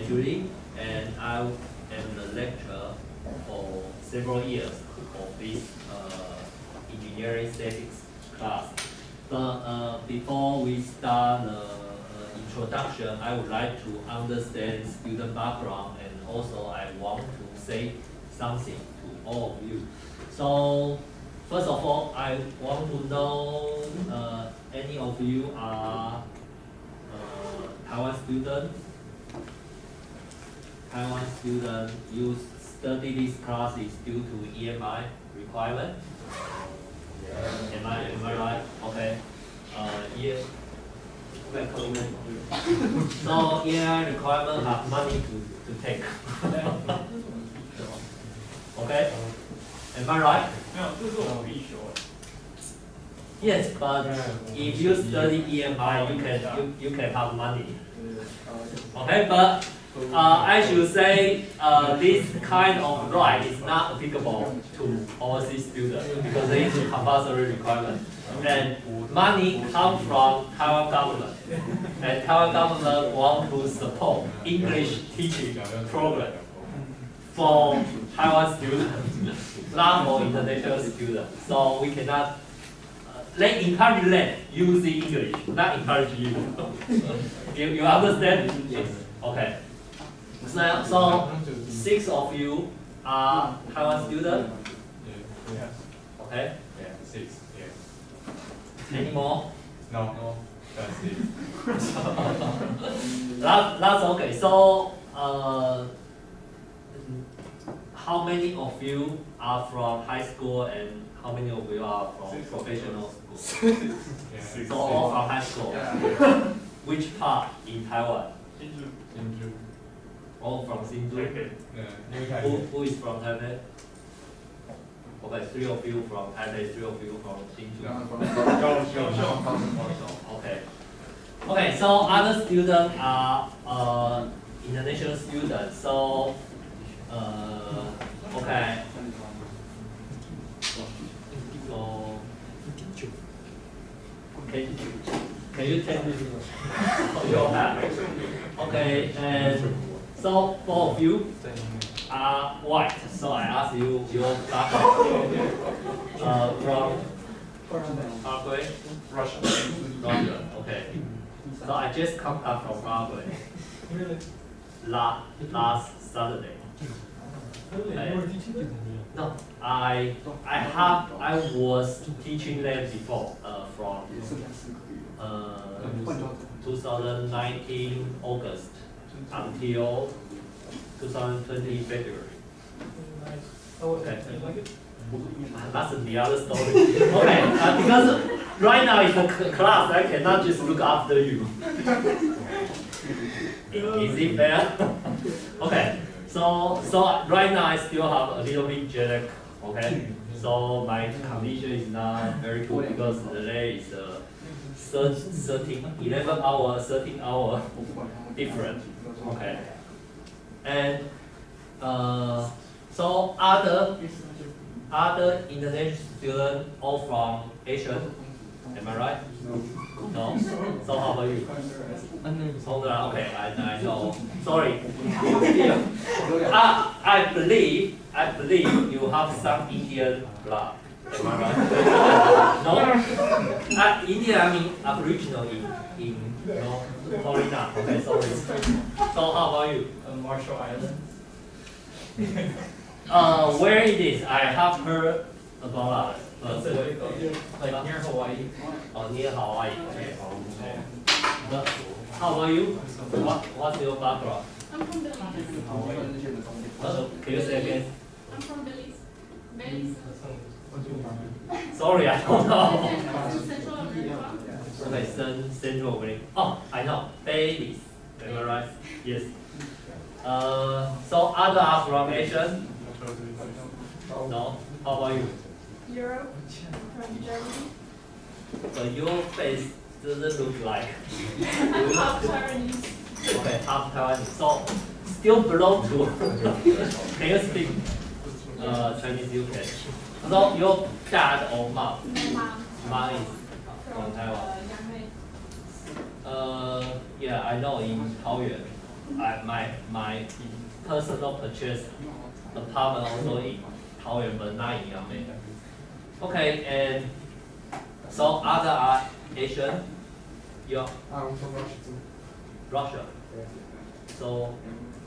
Julie, and I am the lecturer for several years of this engineering statics class. But before we start the introduction, I would like to understand student background, and also I want to say something to all of you. So first of all, I want to know any of you are Taiwan student. Taiwan student, you study this class is due to EMI requirement. Am I right? Okay. Yeah. So EMI requirement have money to take. Okay. Am I right? Yes, but if you study EMI, you can have money. Okay, but I should say this kind of right is not applicable to overseas students because it is a compulsory requirement. And money comes from Taiwan government, and Taiwan government want to support English teaching program for Taiwan students, not for international students. So we cannot. They encourage them using English, not encourage you. You understand? Yes. Okay. So 6 of you are Taiwan students. Yeah. Okay. Yeah, 6. Yeah. Any more? No. That's it. That's okay. So how many of you are from high school, and how many of you are from professional school? Yeah. So all from high school. Yeah. Which part in Taiwan? Inju. All from Hsinchu. Yeah. Who is from Taipei? Okay, 3 of you from Taipei, 3 of you from Hsinchu. Okay. Okay, so other students are international students. So okay. So can you take your hat? Okay, and so 4 of you are white. So I ask you your background. From Paraguay? Russia. Russia. Okay. So I just come back from Paraguay. Last Saturday. No, I was teaching them before from 2019 August until 2020 February. Okay. That's the other story. Okay, because right now in the class I cannot just look after you. Is it fair? Okay. So right now I still have a little bit jet lag, okay? So my condition is not very good because the day is 11 hour, 13 hour different, okay? And so other international students all from Asia, am I right? No? So how about you? Okay, I know. Sorry. I believe you have some Indian blood. Am I right? No? Indian, I mean Aboriginal in Florida. Okay, sorry. So how about you? Marshall Islands. Where it is? I have heard about that. Like near Hawaii. Oh, near Hawaii. Okay. But how about you? What's your background? I'm from Belize. Can you say again? I'm from Belize. Belize. Sorry, I don't know. Central America. Okay, Central America. Oh, I know. Belize. Am I right? Yes. So other are from Asia? No? How about you? Europe. From Germany. So your face doesn't look like. I'm half Taiwanese. Okay, half Taiwanese. So still belong to. Can you speak Chinese? You can. So your dad or mom? My mom. Mom is from Taiwan. Yangmei. Yeah, I know in Taoyuan. my personal purchase apartment also in Taoyuan, but not in Yangmei. Okay, and so other are Asian. You're I'm from Russia too. Russia. Yeah. So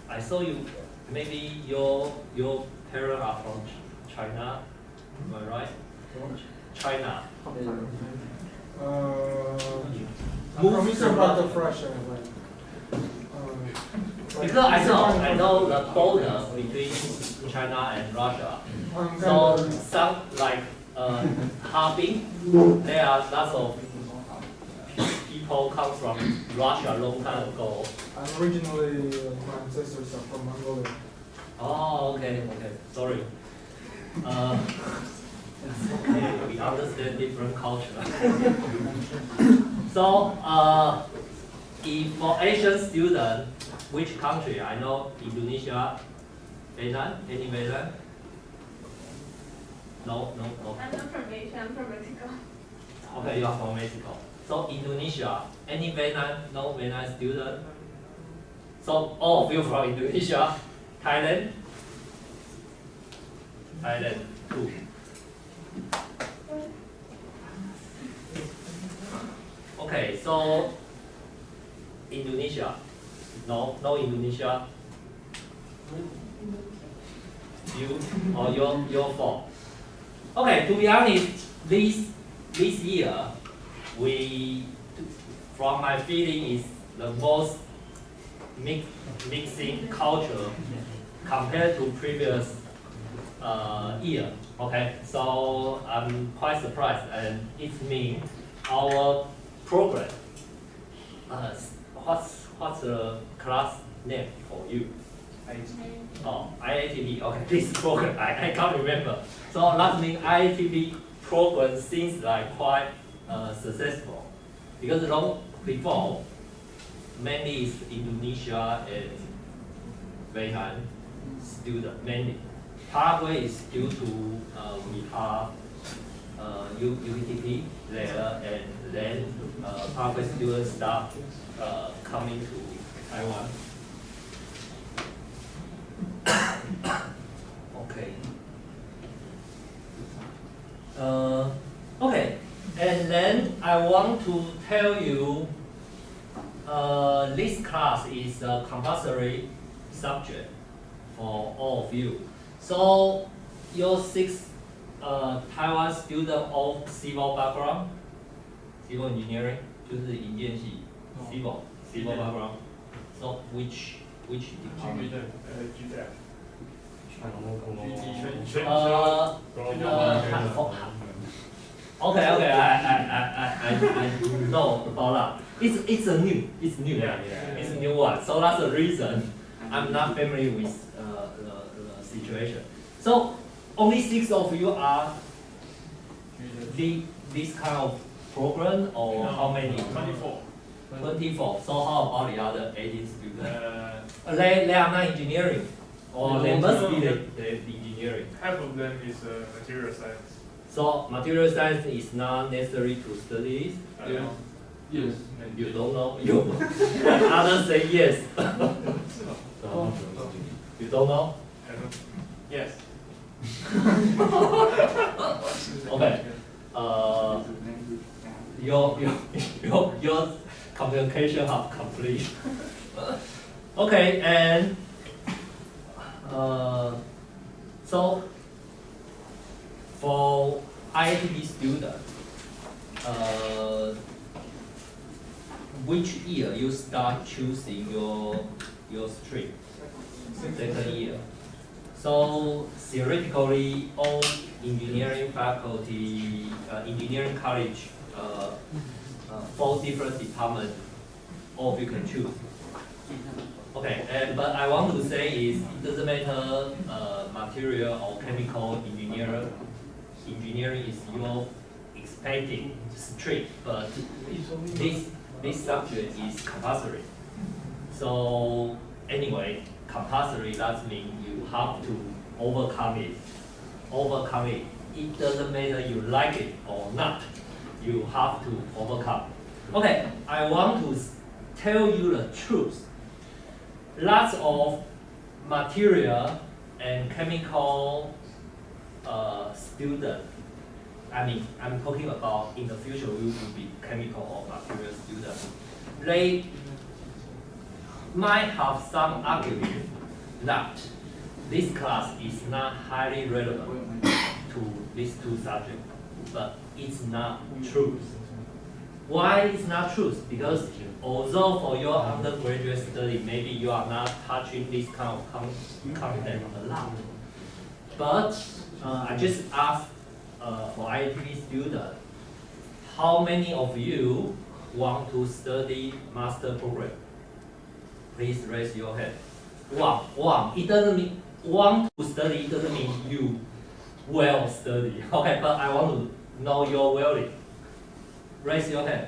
I saw you. Maybe your parents are from China. Am I right? China. I'm from eastern part of Russia. Because I know the border between China and Russia. So some like Harbin, there are lots of people come from Russia a long time ago. I'm originally, my ancestors are from Mongolia. Oh, okay, sorry. It's okay, we understand different culture. So, if for Asian student, which country? I know Indonesia, Vietnam, any Vietnam? No. I'm not from Asia, I'm from Mexico. Okay, you are from Mexico. So Indonesia, any Vietnam, no Vietnam student? So all of you from Indonesia, Thailand? Thailand, two. Okay, so Indonesia, no Indonesia. You or your fault. Okay, to be honest, this year, from my feeling, is the most mixing culture compared to previous year. Okay, so I'm quite surprised, and it means our program. What's the class name for you? Oh, IATP. Okay, this program I can't remember. So that means IATP program seems like quite successful, because long before mainly is Indonesia and Vietnam student mainly. Paraguay is due to we have UTP there, and then Paraguay students start coming to Taiwan. Okay. Okay, and then I want to tell you, this class is a compulsory subject for all of you. So your 6 Taiwan student of civil background, civil engineering, 就是营建系 civil background. So which department? Okay, I know about that. It's new. It's a new one. So that's the reason I'm not familiar with the situation. So only 6 of you are this kind of program, or how many? 24. 24. So how about the other 18 students? They are not engineering, or they must be the engineering. Half of them is material science. So material science is not necessary to study. Yes. You don't know. You others say yes. You don't know? Yes. Okay. Your communication have complete. Okay, and so for IATP student, which year you start choosing your stream? Second year. So theoretically, all engineering faculty, engineering college, 4 different departments, all of you can choose. Okay, but I want to say is it doesn't matter material or chemical engineering. Engineering is your expected stream, but this subject is compulsory. So anyway, compulsory, that means you have to overcome it. Overcome it. It doesn't matter you like it or not. You have to overcome. Okay, I want to tell you the truth. lots of material and chemical student. I mean, I'm talking about in the future we will be chemical or material students. They might have some argument that this class is not highly relevant to these two subjects, but it's not true. Why it's not true? Because although for your undergraduate study, maybe you are not touching this kind of content a lot, but I just asked for ITP students, how many of you want to study master program? Please raise your hand. One. It doesn't mean want to study. It doesn't mean you will study. Okay, but I want to know your willing. Raise your hand.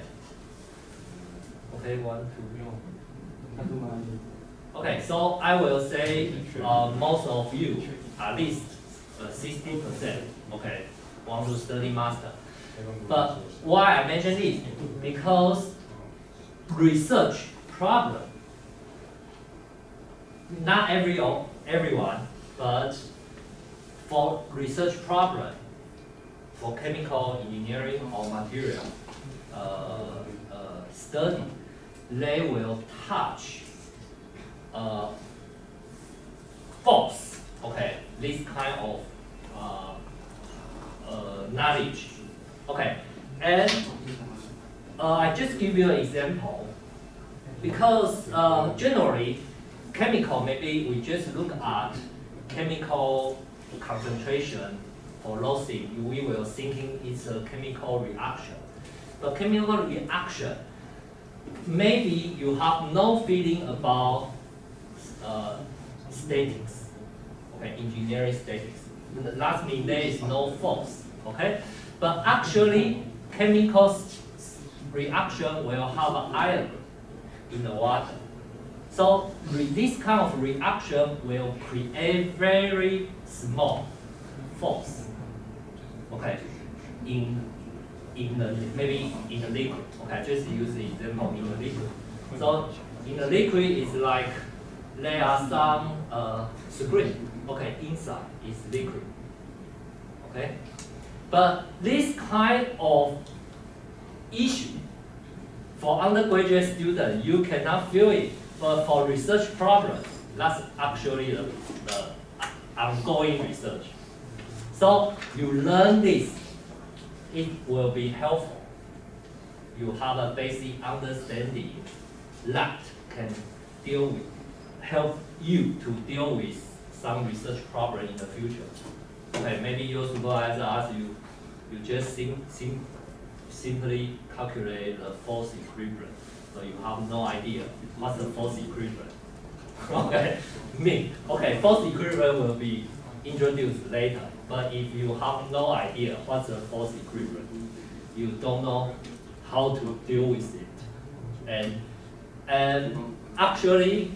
Okay, 1, 2. Okay, so I will say most of you, at least 60%, okay, want to study master. But why I mention this? Because research problem, not everyone, but for research problem, for chemical engineering or material study, they will touch force, okay, this kind of knowledge. Okay, and I just give you an example, because generally, chemical, maybe we just look at chemical concentration for those things, we will thinking it's a chemical reaction. But chemical reaction, maybe you have no feeling about statics, okay, engineering statics. That means there is no force, okay? But actually, chemical reaction will have an ion in the water. So this kind of reaction will create very small force, okay, in the maybe in the liquid. Okay, just use the example in the liquid. So in the liquid, it's like there are some screen. Okay, inside is liquid. Okay, but this kind of issue for undergraduate students, you cannot feel it. But for research problems, that's actually the ongoing research. So you learn this, it will be helpful. You have a basic understanding that can help you to deal with some research problem in the future. Okay, maybe your supervisor asks you, you just simply calculate the force equilibrium. So you have no idea what's the force equilibrium. Okay, force equilibrium will be introduced later. But if you have no idea what's the force equilibrium, you don't know how to deal with it. And actually,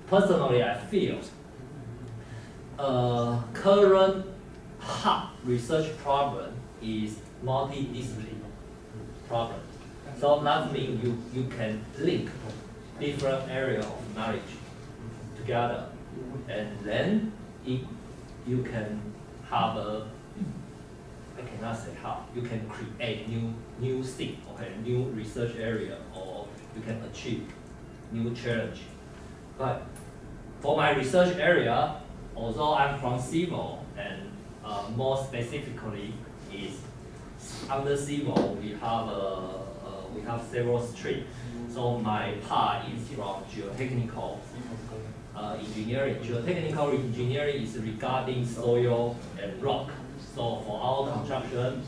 personally, I feel current hot research problem is multidisciplinary problem. So that means you can link different areas of knowledge together, and then you can have I cannot say how, you can create new thing, okay, new research area, or you can achieve new challenge. But for my research area, although I'm from civil, and more specifically is under civil, we have several streams. So my part is from geotechnical engineering. Geotechnical engineering is regarding soil and rock. So for our construction,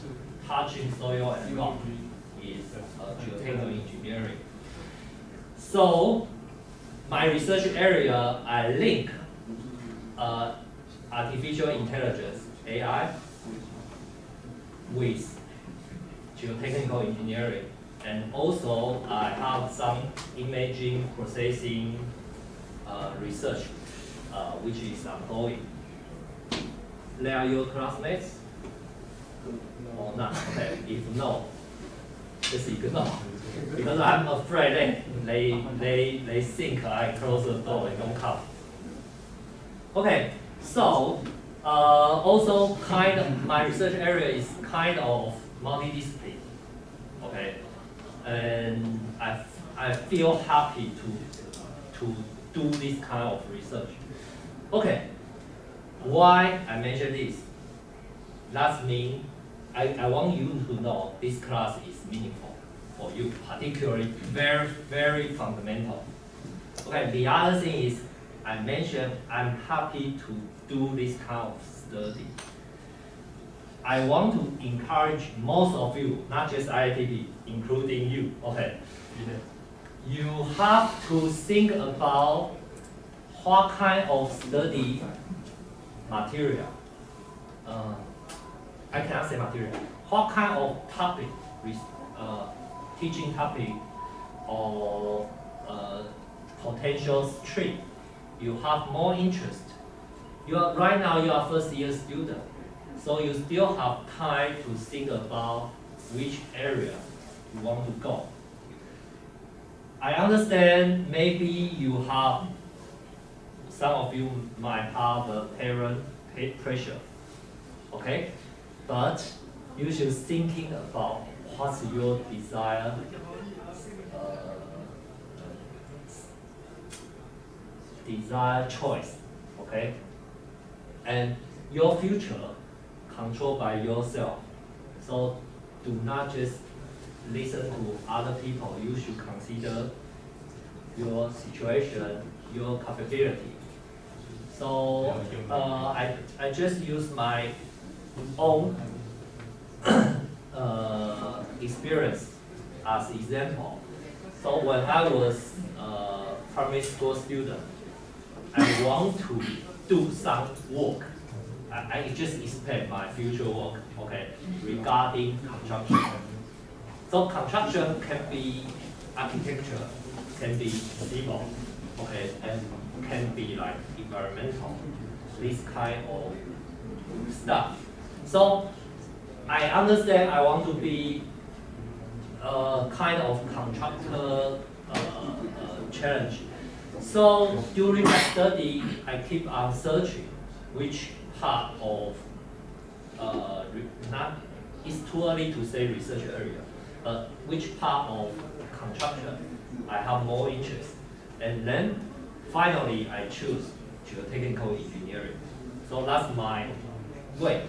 touching soil and rock is geotechnical engineering. So my research area, I link artificial intelligence, AI, with geotechnical engineering. And also, I have some imaging processing research, which is ongoing. They are your classmates? Or not? Okay. If no, just ignore. because I'm afraid they think I close the door, they don't come. Okay, so also kind of my research area is kind of multidisciplinary. Okay, and I feel happy to do this kind of research. Okay, why I mention this? That means I want you to know this class is meaningful for you, particularly very, very fundamental. Okay, the other thing is I mentioned I'm happy to do this kind of study. I want to encourage most of you, not just IITB, including you, okay? You have to think about what kind of study material, I cannot say material, what kind of topic, teaching topic or potential stream you have more interest. Right now you are first year student, so you still have time to think about which area you want to go. I understand maybe you have, some of you might have a parent pressure, okay? But you should thinking about what's your desire, desire choice, okay? And your future controlled by yourself. So do not just listen to other people. You should consider your situation, your capability. So I just use my own experience as example. So when I was a primary school student, I want to do some work. I just expect my future work, okay, regarding construction. So construction can be architecture, can be civil, okay, and can be like environmental, this kind of stuff. So I understand I want to be a kind of contractor challenge. So during my study, I keep on searching which part of, it's too early to say research area, but which part of construction I have more interest. And then finally I choose geotechnical engineering. So that's my way.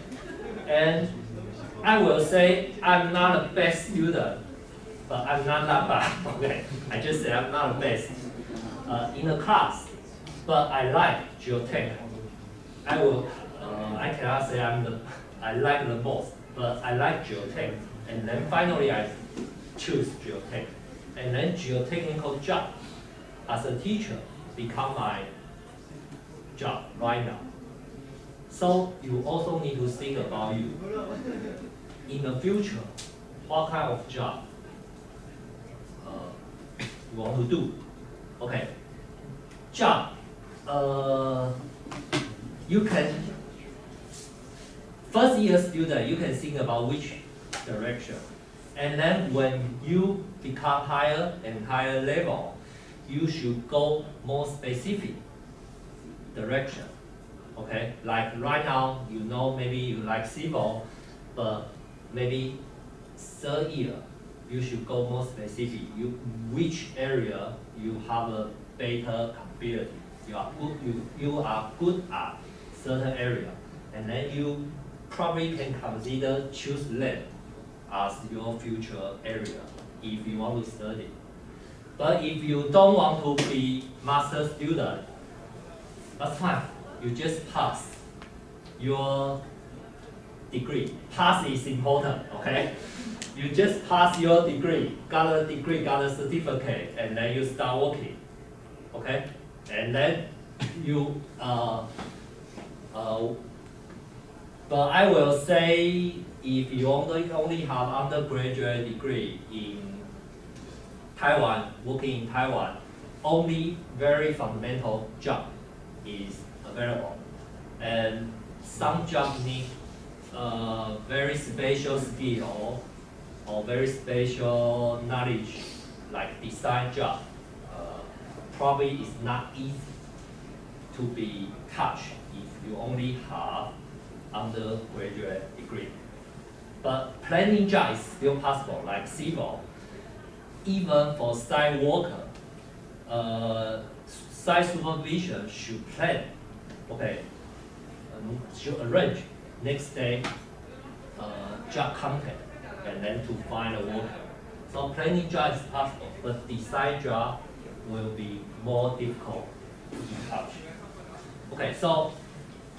And I will say I'm not the best student, but I'm not that bad, okay? I just say I'm not the best in the class, but I like geotech. I cannot say I like the most, but I like geotech. And then finally I choose geotech. And then geotechnical job as a teacher become my job right now. So you also need to think about you. In the future, what kind of job you want to do? Okay, job, you can, first year student, you can think about which direction. And then when you become higher and higher level, you should go more specific direction. Okay, like right now, you know maybe you like civil, but maybe third year, you should go more specific. Which area you have a better capability. You are good at certain area, and then you probably can consider choose them as your future area if you want to study. But if you don't want to be master student, that's fine. You just pass your degree. Pass is important, okay? You just pass your degree, got a certificate, and then you start working, okay? And then you, but I will say, if you only have undergraduate degree in Taiwan, working in Taiwan, only very fundamental job is available. And some jobs need very special skill or very special knowledge like design job, probably is not easy to be touched if you only have undergraduate degree. But planning job is still possible, like civil. Even for site worker, site supervision should plan, okay, should arrange next day job content and then to find a worker. So planning job is possible, but design job will be more difficult to touch. Okay, so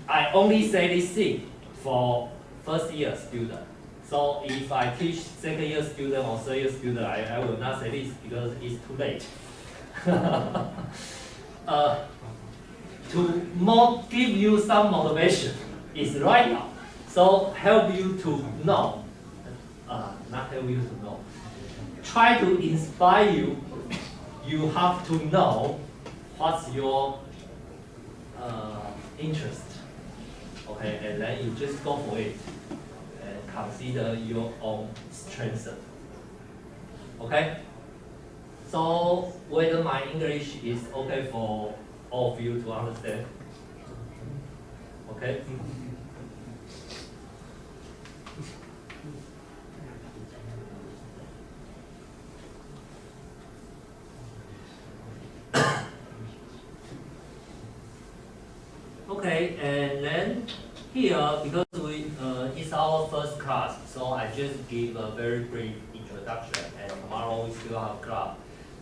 I only say this thing for first year student. So if I teach second year student or third year student, I will not say this because it's too late. To give you some motivation is right now. So help you to know, not help you to know. Try to inspire you. You have to know what's your interest. Okay, and then you just go for it. Consider your own strengths. Okay? So whether my English is okay for all of you to understand? Okay? Okay, and then here, because it's our first class, so I just give a very brief introduction, and tomorrow we still have class,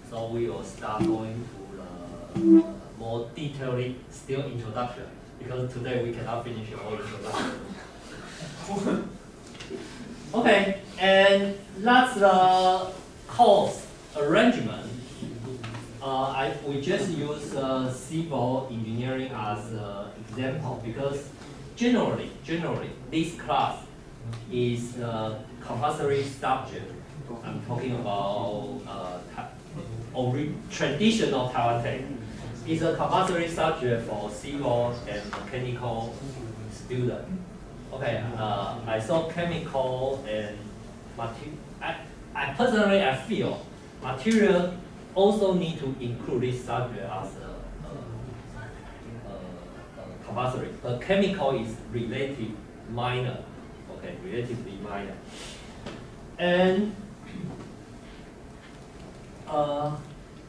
so we will start going to the more detailed still introduction, because today we cannot finish the whole introduction. Okay, and that's the course arrangement. We just use civil engineering as an example because generally, this class is a compulsory subject. I'm talking about traditional Taiwan Tech. It's a compulsory subject for civil and mechanical students. Okay, I saw chemical and material. I personally feel material also need to include this subject as a compulsory. But chemical is relatively minor. Okay, relatively minor. And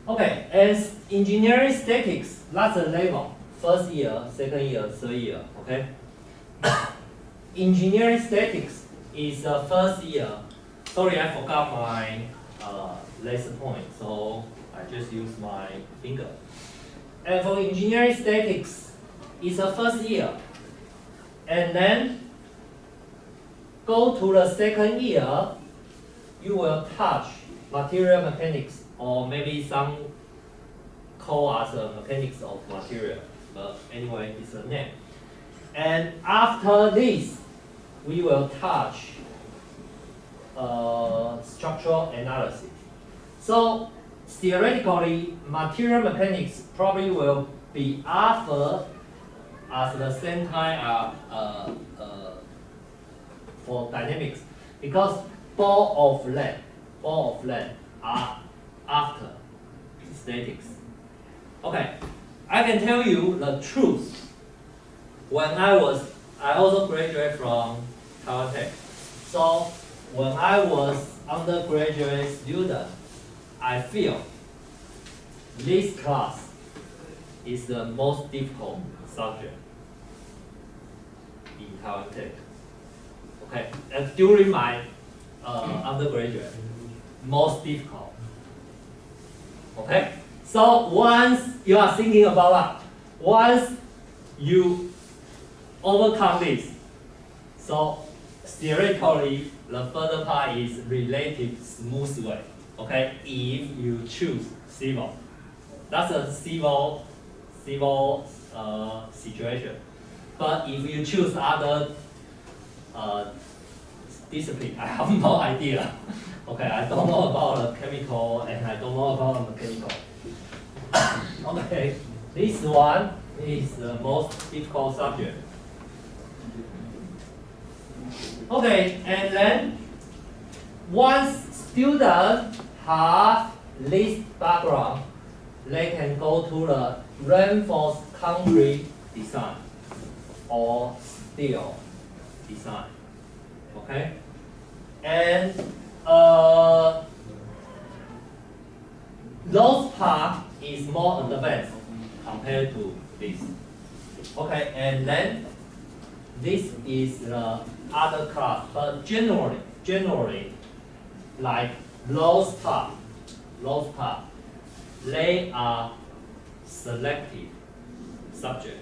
okay, as engineering statics, that's a level. First year, second year, third year. Okay. Engineering statics is the first year. Sorry, I forgot my lesson point, so I just use my finger. And for engineering statics, it's the first year. And then go to the second year, you will touch material mechanics, or maybe some call as a mechanics of material. But anyway, it's a name. And after this, we will touch structural analysis. So theoretically, material mechanics probably will be offered at the same time for dynamics, because both of them are after statics. Okay, I can tell you the truth. When I also graduated from Taiwan Tech. So when I was undergraduate student, I feel this class is the most difficult subject in Taiwan Tech. Okay, and during my undergraduate, most difficult. Okay, so once you are thinking about that, once you overcome this, so theoretically, the further part is relative smooth way. Okay, if you choose civil, that's a civil situation. But if you choose other discipline, I have no idea. Okay, I don't know about the chemical and I don't know about the mechanical. Okay, this one is the most difficult subject. Okay, and then once students have this background, they can go to the reinforced concrete design or steel design. Okay? And those part is more advanced compared to this. Okay, and then this is the other class, but generally, like those part, they are selective subject.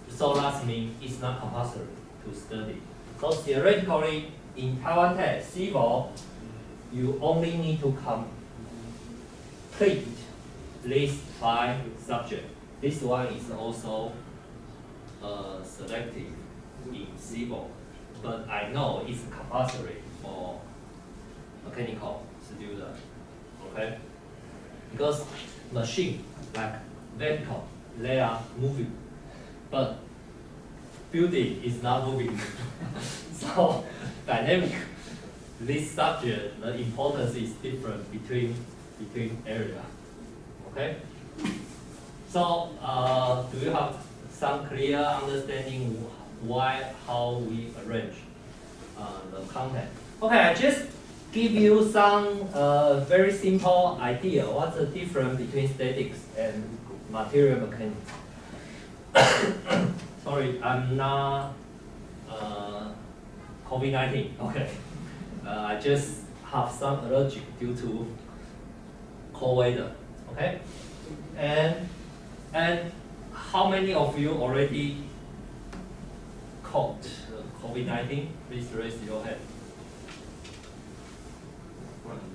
So that means it's not compulsory to study. So theoretically, in Taiwan Tech, Civil, you only need to complete these 5 subjects. This one is also selective in Civil, but I know it's compulsory for mechanical student. Okay? Because machine, like vehicle, they are moving, but building is not moving. So dynamic, this subject, the importance is different between area. Okay? So do you have some clear understanding how we arrange the content? Okay, I just give you some very simple idea. What's the difference between statics and material mechanics? Sorry, I'm not COVID-19. Okay, I just have some allergic due to cold weather. Okay, and how many of you already caught COVID-19? Please raise your hand.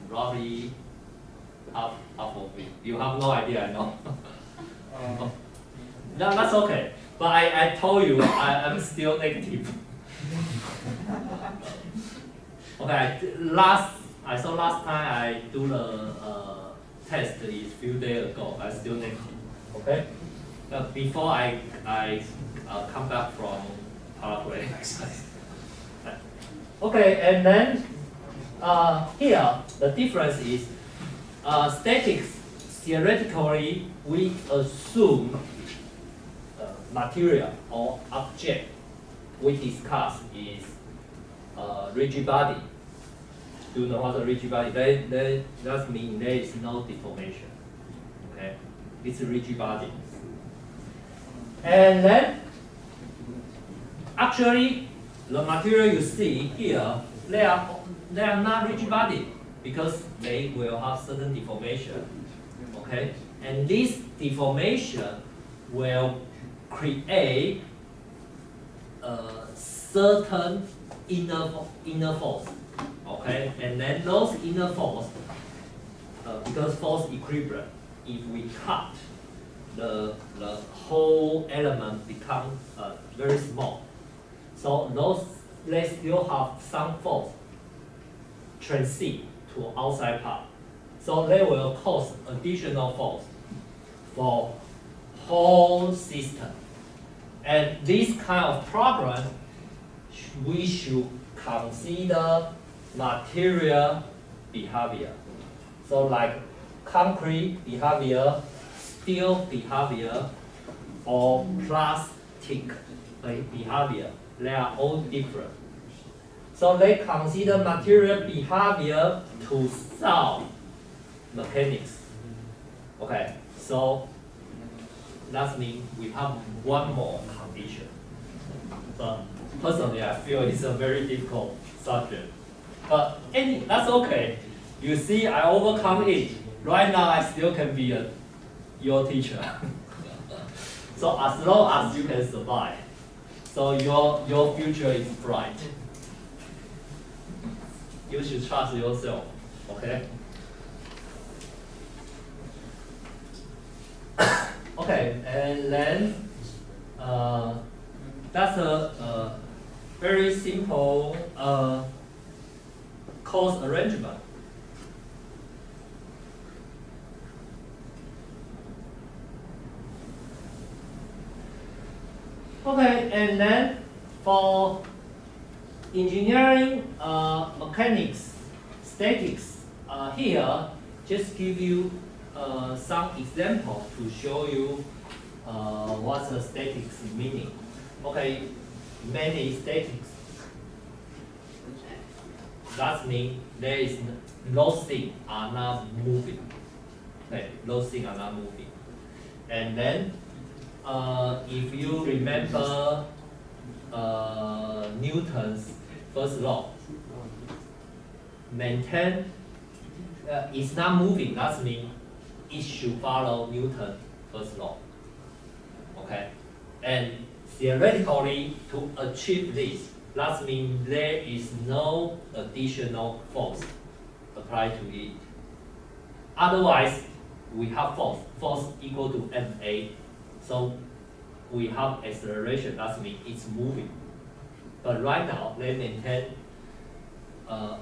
Roughly half of you. You have no idea, I know. No, that's okay. But I told you I'm still negative. Okay, last time I do the test is few days ago. I still negative. Okay. Before I come back from Paraguay. Okay, and then here the difference is statics. Theoretically, we assume material or object we discuss is rigid body. Do you know what a rigid body? That means there is no deformation. Okay, it's a rigid body. And then, actually, the material you see here, they are not rigid body because they will have certain deformation. Okay, and this deformation will create a certain inner force. Okay, and then those inner force, because force equilibrium, if we cut the whole element become very small. So those they still have some force transit to outside part. So they will cause additional force for whole system. And this kind of problem, we should consider material behavior. So like concrete behavior, steel behavior, or plastic behavior, they are all different. So they consider material behavior to solve mechanics. Okay, so that means we have one more condition. But personally, I feel it's a very difficult subject. But that's okay. You see, I overcome it. Right now, I still can be your teacher. So as long as you can survive, so your future is bright. You should trust yourself. Okay. Okay, and then that's a very simple course arrangement. Okay, and then for engineering, mechanics, statics, here just give you some example to show you what's the statics meaning. Okay, many statics. That means there is those things are not moving. Okay, those things are not moving. And then, if you remember Newton's first law, maintain it's not moving. That means it should follow Newton's first law. Okay, and theoretically, to achieve this, that means there is no additional force applied to it. Otherwise, we have force. Force equal to ma. So we have acceleration. That means it's moving. But right now, they maintain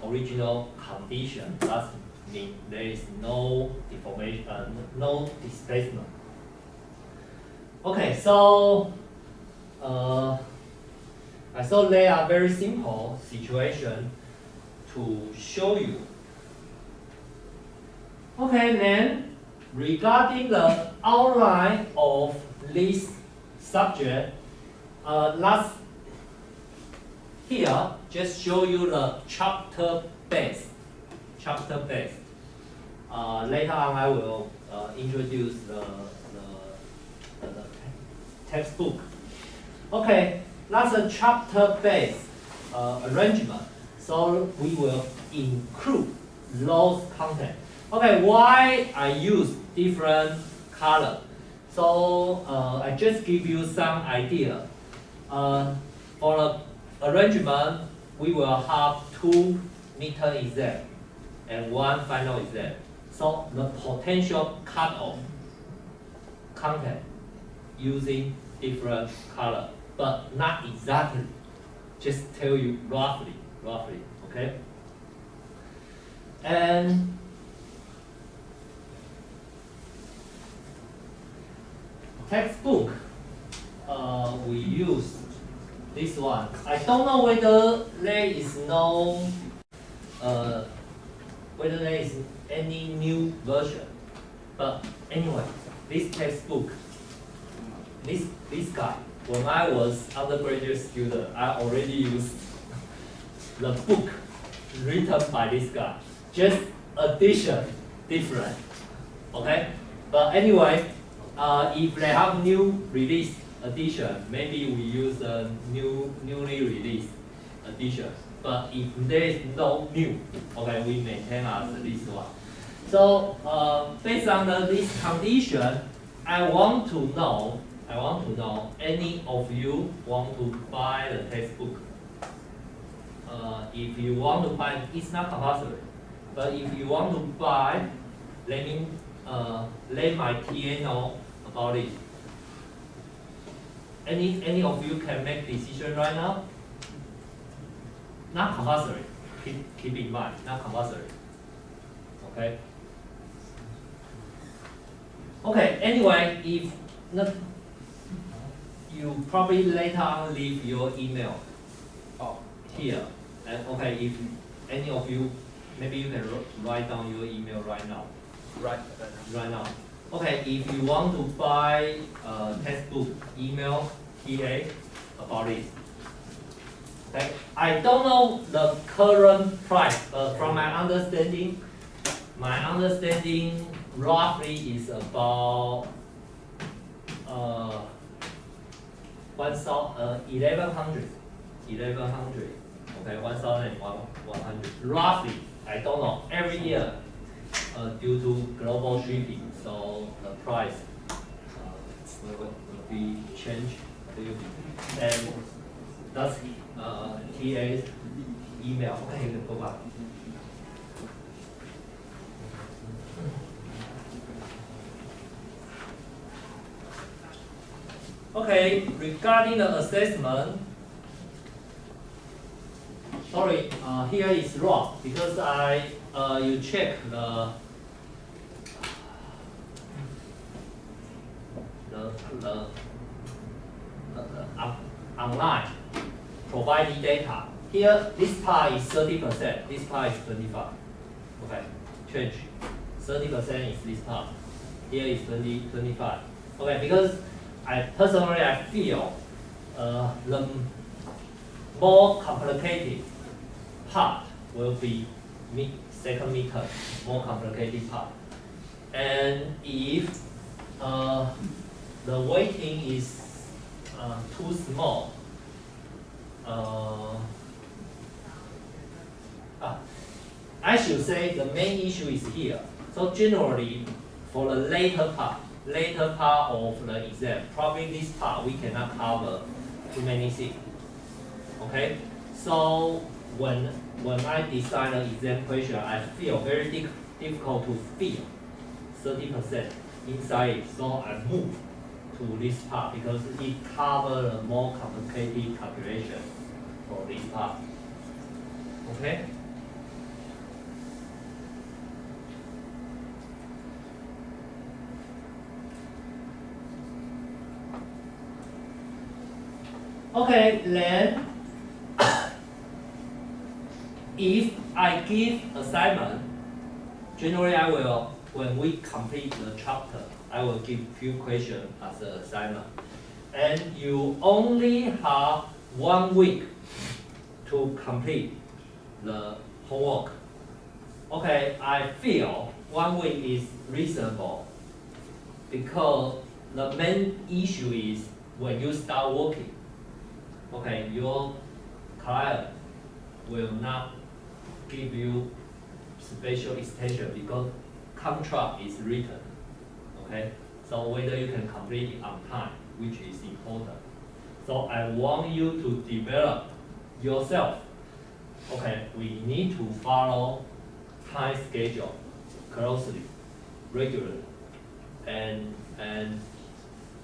original condition. That means there is no deformation, no displacement. Okay, so I thought they are very simple situation to show you. Okay, then regarding the outline of this subject, last here just show you the chapter base. Chapter base. Later on, I will introduce the textbook. Okay, that's a chapter base arrangement. So we will include those content. Okay, why I use different color? So I just give you some idea. For the arrangement, we will have 2 midterm exam and 1 final exam. So the potential cutoff content using different color, but not exactly. Just tell you roughly, okay? And textbook, we use this one. I don't know whether there is no, whether there is any new version, but anyway, this textbook, this guy, when I was undergraduate student, I already used the book written by this guy. Just addition different, okay? But anyway, if they have new release edition, maybe we use the newly released edition. But if there is no new, okay, we maintain as this one. So based on this condition, I want to know any of you want to buy the textbook. If you want to buy, it's not compulsory. But if you want to buy, let my TA know about it. Any of you can make decision right now? Not compulsory. Keep in mind, not compulsory. Okay. Okay. Anyway, if not, you probably later on leave your email here. And okay, if any of you, maybe you can write down your email right now. Right now. Okay, if you want to buy textbook, email TA about it. Okay, I don't know the current price, but from my understanding roughly is about 1100. Okay, 1,100 roughly. I don't know. Every year, due to global shipping, so the price will be changed. And that's TA's email. Okay, you can go back. Okay, regarding the assessment, sorry, here is wrong because you check the online provided data. Here, this part is 30%, this part is 25%. Okay, change. 30% is this part, here is 25. Okay, because I personally I feel the more complicated part will be second meter, more complicated part. And if the weighting is too small, I should say the main issue is here. So generally, for the later part of the exam, probably this part we cannot cover too many things. Okay, so when I design the exam question, I feel very difficult to fill 30% inside it. So I move to this part because it covers a more complicated calculation for this part. Okay. Okay, then if I give assignment, generally I will, when we complete the chapter, I will give few questions as an assignment. And you only have 1 week to complete the homework. Okay, I feel 1 week is reasonable because the main issue is when you start working, okay, your client will not give you special extension because contract is written. Okay, so whether you can complete it on time, which is important. So I want you to develop yourself. Okay, we need to follow time schedule closely, regularly, and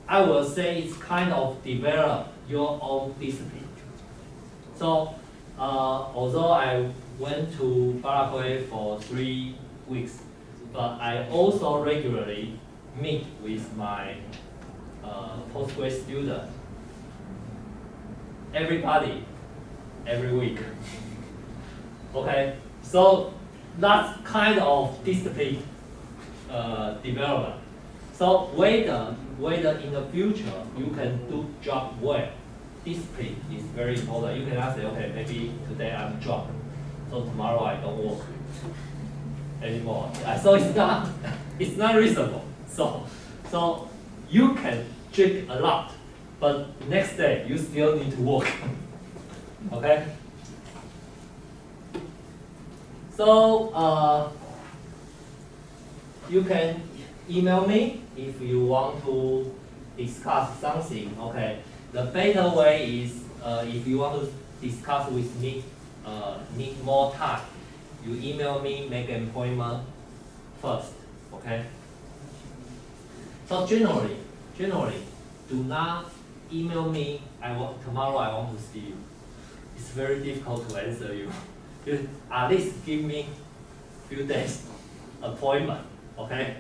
I will say it's kind of develop your own discipline. So although I went to Paraguay for 3 weeks, but I also regularly meet with my postgrad student. Everybody, every week. Okay, so that's kind of discipline development. So whether in the future you can do job well, discipline is very important. You cannot say, okay, maybe today I'm drunk, so tomorrow I don't work anymore. So it's not reasonable. So you can drink a lot, but next day you still need to work. Okay. So you can email me if you want to discuss something. Okay. The better way is if you want to discuss with me, need more time, you email me, make an appointment first. Okay. So generally, do not email me. Tomorrow I want to see you. It's very difficult to answer you. You at least give me few days appointment. Okay.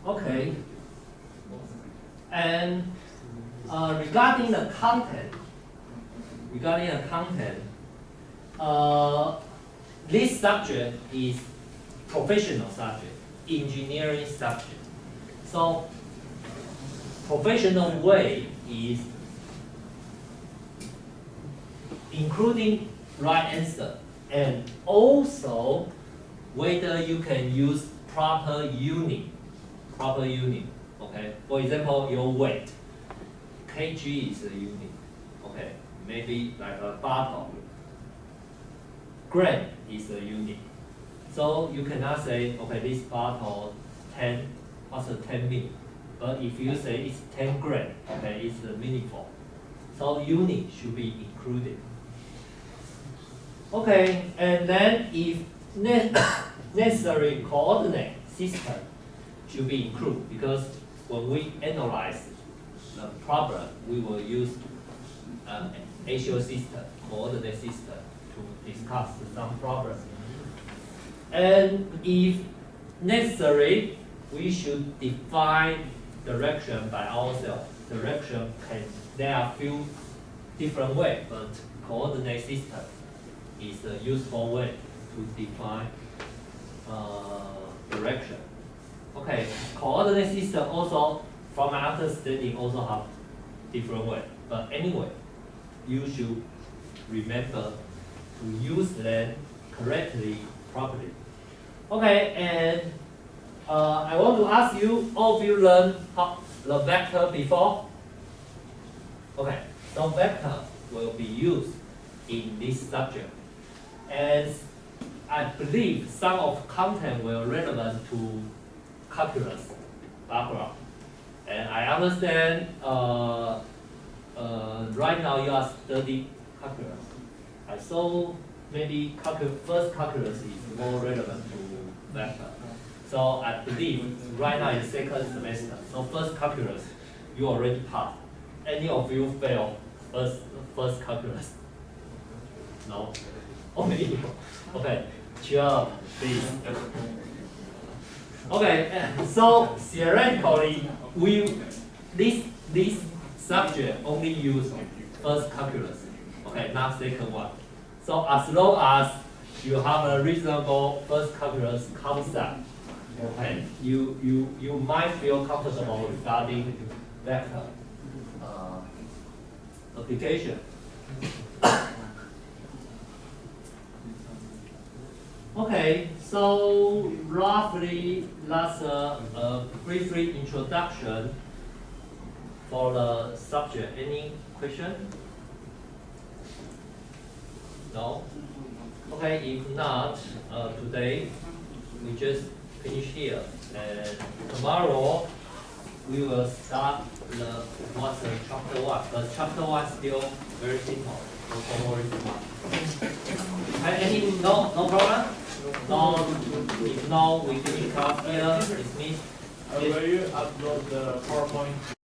Okay. And regarding the content, this subject is professional subject, engineering subject. So professional way is including right answer and also whether you can use proper unit. Okay. For example, your weight, kg is a unit. Okay. Maybe like a bottle. Gram is a unit. So you cannot say, okay, this bottle 10, what's a 10 mean? But if you say it's 10 gram, okay, it's meaningful. So unit should be included. Okay, and then if necessary coordinate system should be included because when we analyze the problem, we will use actual system, coordinate system to discuss some problems. And if necessary, we should define direction by ourselves. Direction there are few different ways, but coordinate system is a useful way to define direction. Okay, coordinate system also, from my understanding, also have different way. But anyway, you should remember to use them correctly, properly. Okay, and I want to ask you, all of you learned the vector before? Okay, so vector will be used in this subject. And I believe some of content will relevant to calculus background. And I understand right now you are studying calculus. So maybe first calculus is more relevant to vector. So I believe right now is second semester. So first calculus, you already passed. Any of you fail first calculus? No? Only you. Okay, cheer up, please. Okay, so theoretically, this subject only use first calculus. Okay, not second one. So as long as you have a reasonable first calculus concept, okay, you might feel comfortable regarding vector application. Okay, so roughly that's a brief introduction for the subject. Any question? No? Okay, if not, today we just finish here. And tomorrow we will start what's the chapter 1. But chapter 1 is still very simple. So don't worry too much. No problem? No, if no, we finish class here. Dismiss. Will you upload the PowerPoint?